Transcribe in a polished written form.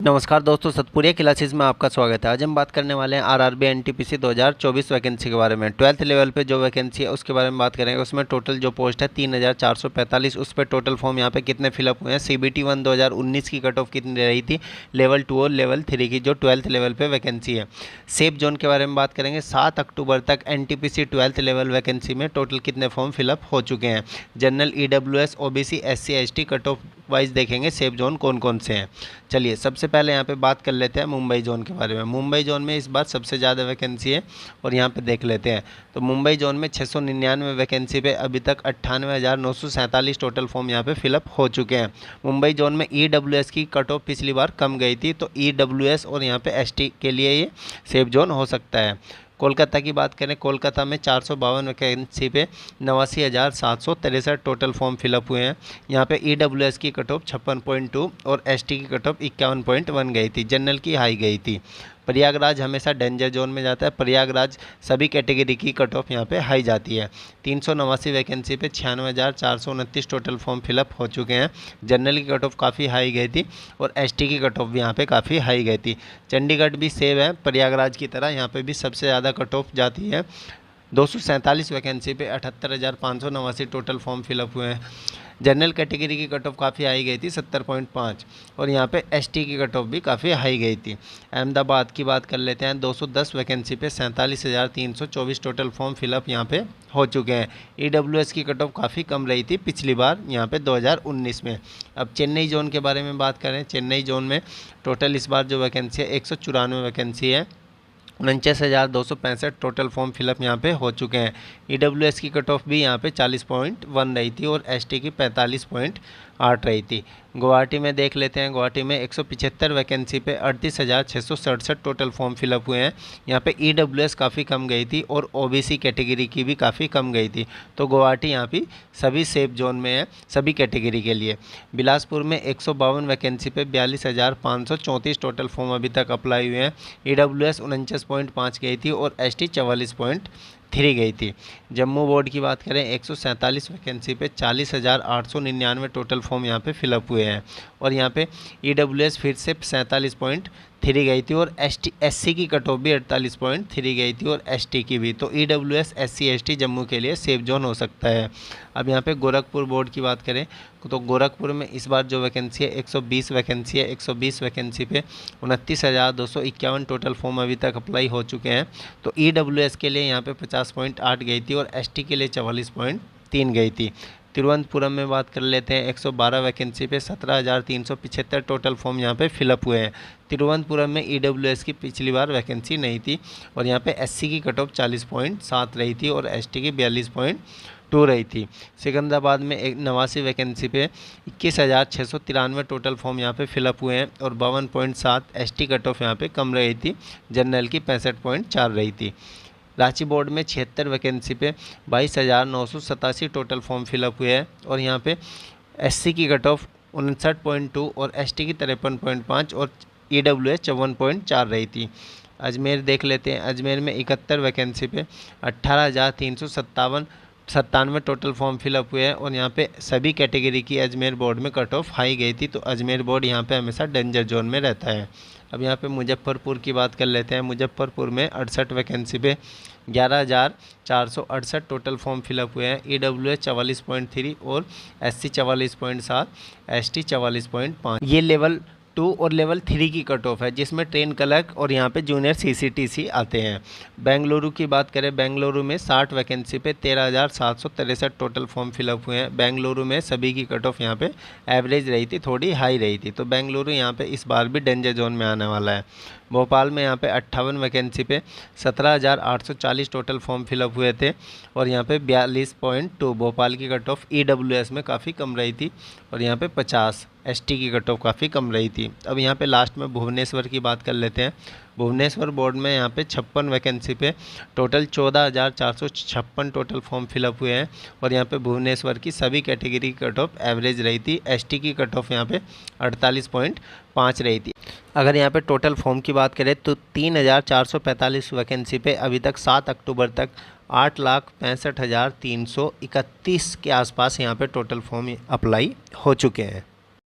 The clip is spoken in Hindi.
नमस्कार दोस्तों, सतपुरिया क्लासेस में आपका स्वागत है। आज हम बात करने वाले हैं आरआरबी एनटीपीसी 2024 वैकेंसी के बारे में। 12th लेवल पे जो वैकेंसी है उसके बारे में बात करेंगे। उसमें टोटल जो पोस्ट है 3445, उस पर टोटल फॉर्म यहाँ पे कितने फिलअप हुए हैं। CBT 1 2019 की कट ऑफ कितनी रही थी लेवल 2 और लेवल 3 की, जो 12th लेवल पर वैकेंसी है। सेफ जोन के बारे में बात करेंगे। 7 अक्टूबर तक एनटीपीसी 12th लेवल वैकेंसी में टोटल कितने फॉर्म फिलअप हो चुके हैं। General, EWS, OBC, SC ST cut off wise देखेंगे सेफ जोन कौन कौन से हैं। चलिए सबसे पहले यहाँ पे बात कर लेते हैं मुंबई जोन के बारे में। मुंबई जोन में इस बार सबसे ज़्यादा वैकेंसी है और यहाँ पे देख लेते हैं। तो मुंबई जोन में 699 वैकेंसी पे अभी तक 98,947 टोटल फॉर्म यहाँ पे फिलअप हो चुके हैं। मुंबई जोन में EWS की कट ऑफ पिछली बार कम गई थी, तो EWS और यहाँ पे ST के लिए ये सेफ जोन हो सकता है। कोलकाता की बात करें, कोलकाता में 452 वैकेंसी पे 89,763 टोटल फॉर्म फिलअप हुए हैं। यहाँ पे EWS की कट ऑफ 56.2 और ST की कट ऑफ 51.1 गई थी। जनरल की हाई गई थी। प्रयागराज हमेशा डेंजर जोन में जाता है। प्रयागराज सभी कैटेगरी की कट ऑफ यहाँ पे हाई जाती है। 389 वैकेंसी पे 96,429 टोटल फॉर्म फिलअप हो चुके हैं। जनरल की कट ऑफ काफ़ी हाई गई थी और ST की कट ऑफ भी यहाँ पे काफ़ी हाई गई थी। चंडीगढ़ भी सेव है प्रयागराज की तरह, यहाँ पे भी सबसे ज़्यादा कट ऑफ जाती है। 247 वैकेंसी पे 78,589 टोटल फॉर्म फिलअप हुए हैं। जनरल कैटेगरी की कट ऑफ काफ़ी हाई गई थी 70.5 और यहाँ पे ST की कट ऑफ भी काफ़ी हाई गई थी। अहमदाबाद की बात कर लेते हैं। 210 वैकेंसी पे 47,324 टोटल फॉर्म फिलअप यहाँ पे हो चुके हैं। EWS की कट ऑफ काफ़ी कम रही थी पिछली बार यहाँ पे 2019 में। अब चेन्नई जोन के बारे में बात करें। चेन्नई जोन में टोटल इस बार जो वैकेंसी है 194 वैकेंसी है। 49,265 टोटल फॉर्म फिलअप यहाँ पे हो चुके हैं। EWS की कट ऑफ भी यहाँ पे 40.1 रही थी और ST की 45.8 रही थी। गुवाहाटी में देख लेते हैं। गुवाहाटी में 175 वैकेंसी पे 38,667 टोटल फॉर्म फिलअप हुए हैं। यहाँ पे EWS काफ़ी कम गई थी और OBC कैटेगरी की भी काफ़ी कम गई थी। तो गुवाहाटी यहाँ पे सभी सेफ जोन में है सभी कैटेगरी के लिए। बिलासपुर में 152 वैकेंसी पे 42,534 टोटल फॉर्म अभी तक अप्लाई हुए हैं। EWS 49.5 गई थी और ST 44.3 गई थी। जम्मू बोर्ड की बात करें, 147 वैकेंसी पे 40,899 टोटल फॉर्म यहाँ पे फिलअप हुए हैं और यहाँ पे EWS फिर से 47.3 गई थी और SC की कट ऑफ भी 48.3 गई थी और ST की भी। तो EWS SC ST जम्मू के लिए सेफ जोन हो सकता है। अब यहाँ पे गोरखपुर बोर्ड की बात करें तो गोरखपुर में इस बार जो वैकेंसी है 120 वैकेंसी है। 120 वैकेंसी पे 29,251 टोटल फॉर्म अभी तक अप्लाई हो चुके हैं। तो EWS के लिए यहाँ पे 50.8 गई थी और ST के लिए 44.3 गई थी। तिरुवनंतपुरम में बात कर लेते हैं। 112 वैकेंसी पे 17,375 टोटल फॉर्म यहाँ पे फिलअप हुए हैं। तिरुवनंतपुरम में EWS की पिछली बार वैकेंसी नहीं थी और यहाँ पे SC की कट ऑफ 40.7 रही थी और ST की 42.2 रही थी। सिकंदराबाद में 89 वैकेंसी पे 21,693 टोटल फॉर्म यहाँ पे फिलअप हुए हैं और 52.7 ST कट ऑफ यहाँ पे कम रही थी। जनरल की 65.4 रही थी। रांची बोर्ड में 76 वैकेंसी पे 22,987 टोटल फॉर्म फिलअप हुए हैं और यहाँ पे SC की कट ऑफ 59.2 और ST की 53.5 और EWS 54.4 रही थी। अजमेर देख लेते हैं। अजमेर में 71 वैकेंसी पे 18,397 टोटल फॉर्म फिलअप हुए हैं और यहाँ पे सभी कैटेगरी की अजमेर बोर्ड में कट ऑफ हाई गई थी। तो अजमेर बोर्ड यहाँ पे हमेशा डेंजर जोन में रहता है। अब यहाँ पे मुजफ्फरपुर की बात कर लेते हैं। मुजफ्फरपुर में 68 वैकेंसी पे 11,468 टोटल फॉर्म फिलअप हुए हैं। EWS 44.3 और SC 44.7, ST 44.5। ये लेवल 2 और लेवल 3 की कट ऑफ है जिसमें ट्रेन क्लर्क और यहाँ पे जूनियर CCTC आते हैं। बेंगलुरु की बात करें। बेंगलुरु में 60 वैकेंसी पे 13,763 टोटल फॉर्म फिलअप हुए हैं। बेंगलुरु में सभी की कट ऑफ यहाँ पे एवरेज रही थी, थोड़ी हाई रही थी। तो बेंगलुरु यहाँ पे इस बार भी डेंजर जोन में आने वाला है। भोपाल में यहाँ पे 58 वैकेंसी पे 17,840 टोटल फॉर्म फिलअप हुए थे और यहाँ पे 42.2 भोपाल की कट ऑफ EWS में काफ़ी कम रही थी और यहाँ पे 50 ST की कट ऑफ काफ़ी कम रही थी। अब यहाँ पे लास्ट में भुवनेश्वर की बात कर लेते हैं। भुवनेश्वर बोर्ड में यहाँ पे 56 वैकेंसी पे टोटल 14,456 टोटल फॉर्म फिलअप हुए हैं और यहाँ पे भुवनेश्वर की सभी कैटेगरी की कट ऑफ एवरेज रही थी। ST की कट ऑफ यहाँ पे 48.5 रही थी। अगर यहाँ पे टोटल फॉर्म की बात करें तो 3,445 वैकेंसी पे अभी तक 7 अक्टूबर तक 8,65,331 के आसपास यहाँ पे टोटल फॉर्म अप्लाई हो चुके हैं।